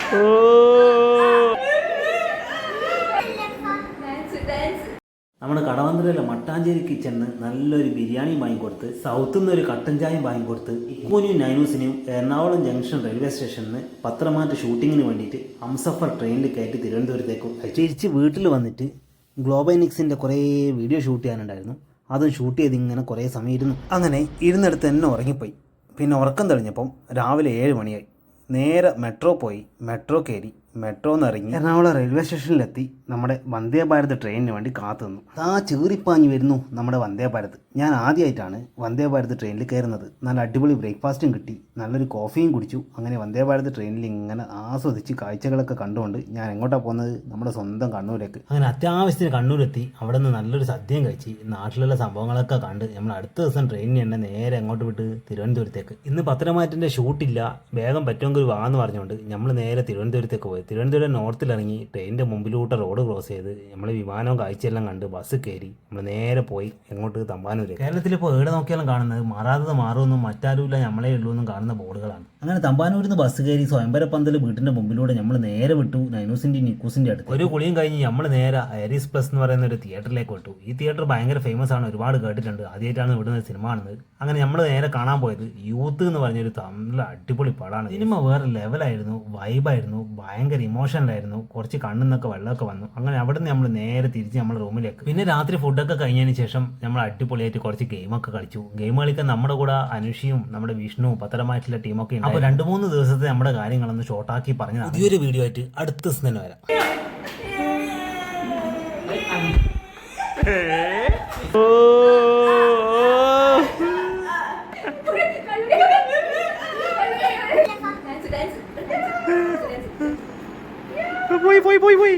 നമ്മുടെ കടവന്ത്രയിലെ മട്ടാഞ്ചേരി കിച്ചണിന് നല്ലൊരു ബിരിയാണി വാങ്ങിക്കൊടുത്ത് സൗത്തിൽ നിന്ന് ഒരു കട്ടൻ ചായയും വാങ്ങിക്കൊടുത്ത് ഇക്കോനിയും നൈനൂസിനെയും എറണാകുളം ജംഗ്ഷൻ റെയിൽവേ സ്റ്റേഷനിൽ പത്രമാറ്റ ഷൂട്ടിങ്ങിന് വേണ്ടിയിട്ട് ഹംസഫർ ട്രെയിനിൽ കയറ്റി തിരുവനന്തപുരത്തേക്കും തിരിച്ച് വീട്ടിൽ വന്നിട്ട് ഗ്ലോബൈനിക്സിൻ്റെ കുറേ വീഡിയോ ഷൂട്ട് ചെയ്യാനുണ്ടായിരുന്നു. അതും ഷൂട്ട് ചെയ്ത് ഇങ്ങനെ കുറേ സമയം ഇരുന്നു. അങ്ങനെ ഇരുന്നിടത്ത് തന്നെ ഉറങ്ങിപ്പോയി. പിന്നെ ഉറക്കം തെളിഞ്ഞപ്പം രാവിലെ 7 മണിയായി. നേരെ മെട്രോ പോയി, മെട്രോ കയറി, മെട്രോന്ന് ഇറങ്ങി എറണാകുളം റെയിൽവേ സ്റ്റേഷനിലെത്തി നമ്മുടെ വന്ദേ ഭാരത് ട്രെയിനിന് വേണ്ടി കാത്തു നിന്നു. ചീറിപ്പാഞ്ഞ് വരുന്നു നമ്മുടെ വന്ദേ ഭാരത്. ഞാൻ ആദ്യമായിട്ടാണ് വന്ദേ ഭാരത് ട്രെയിനിൽ കയറുന്നത്. നല്ല അടിപൊളി ബ്രേക്ക്ഫാസ്റ്റും കിട്ടി, നല്ലൊരു കോഫിയും കുടിച്ചു. അങ്ങനെ വന്ദേ ഭാരത് ട്രെയിനിൽ ഇങ്ങനെ ആസ്വദിച്ച് കാഴ്ചകളൊക്കെ കണ്ടുകൊണ്ട് ഞാൻ എങ്ങോട്ടാണ് പോകുന്നത്? നമ്മുടെ സ്വന്തം കണ്ണൂരേക്ക്. അങ്ങനെ അത്യാവശ്യത്തിന് കണ്ണൂരെത്തി. അവിടെ നിന്ന് നല്ലൊരു സദ്യയും കഴിച്ച് നാട്ടിലുള്ള സംഭവങ്ങളൊക്കെ കണ്ട് നമ്മൾ അടുത്ത ദിവസം ട്രെയിനിന് തന്നെ നേരെ എങ്ങോട്ട് വിട്ട് തിരുവനന്തപുരത്തേക്ക്. ഇന്ന് പത്രമാറ്റിൻ്റെ ഷൂട്ടില്ല, വേഗം പറ്റുമെങ്കിൽ വാന്ന് പറഞ്ഞുകൊണ്ട് നമ്മൾ നേരെ തിരുവനന്തപുരത്തേക്ക് പോയി. തിരുവനന്തപുരം നോർത്തിലിറങ്ങി ട്രെയിനിൻ്റെ മുമ്പിലൂടെ റോഡ് ക്രോസ് ചെയ്ത് നമ്മൾ വിമാനവും കാഴ്ചയെല്ലാം കണ്ട് ബസ് കയറി നമ്മൾ നേരെ പോയി എങ്ങോട്ട്? തമ്പാനൂർ. കേരളത്തിൽ ഇപ്പോൾ എവിടെ നോക്കിയാലും കാണുന്നത് മാറാതെ മാറുമെന്നും മറ്റാരുമില്ല നമ്മളെ ഉള്ളൂ എന്നും കാണുന്ന ബോർഡുകളാണ്. അങ്ങനെ തമ്പാനൂരിൽ നിന്ന് ബസ് കയറി സ്വയംവര പന്തൽ വീട്ടിൻ്റെ മുമ്പിലൂടെ നമ്മൾ നേരെ വിട്ടു നൈനൂസിൻ്റെയും നിക്കൂസിൻ്റെ അടുത്ത്. ഒരു കുളിയും കഴിഞ്ഞ് നമ്മൾ നേരെ ഐറിസ് പ്ലസ് എന്ന് പറയുന്ന ഒരു തിയേറ്ററിലേക്ക് വിട്ടു. ഈ തിയേറ്റർ ഭയങ്കര ഫേമസ് ആണ്, ഒരുപാട് കേട്ടിട്ടുണ്ട്. ആദ്യമായിട്ടാണ് ഇവിടുന്ന് സിനിമ കാണുന്നത്. അങ്ങനെ നമ്മൾ നേരെ കാണാൻ പോയത് യൂത്ത് എന്ന് പറഞ്ഞൊരു നല്ല അടിപൊളി പടമാണ്. സിനിമ വേറെ ലെവലായിരുന്നു, വൈബായിരുന്നു, ഭയങ്കര ഇമോഷണലായിരുന്നു. കുറച്ച് കണ്ണിന്നൊക്കെ വെള്ളമൊക്കെ വന്നു. അങ്ങനെ അവിടെ നിന്ന് നമ്മൾ നേരെ തിരിച്ച് നമ്മുടെ റൂമിലേക്ക്. പിന്നെ രാത്രി ഫുഡൊക്കെ കഴിഞ്ഞതിന് ശേഷം നമ്മൾ അടിപൊളിയായിട്ട് കുറച്ച് ഗെയിമൊക്കെ കളിച്ചു. ഗെയിം കളിക്കാൻ നമ്മുടെ കൂടെ അനുഷിയും നമ്മുടെ വിഷ്ണുവും പത്രമായിട്ടുള്ള ടീമൊക്കെ ഉണ്ട്. അപ്പോൾ 2-3 ദിവസത്തെ നമ്മുടെ കാര്യങ്ങളൊന്ന് ഷോർട്ടാക്കി പറഞ്ഞതാണ്. പുതിയൊരു വീഡിയോ ആയിട്ട് അടുത്ത ദിവസം തന്നെ വരാം. പോയി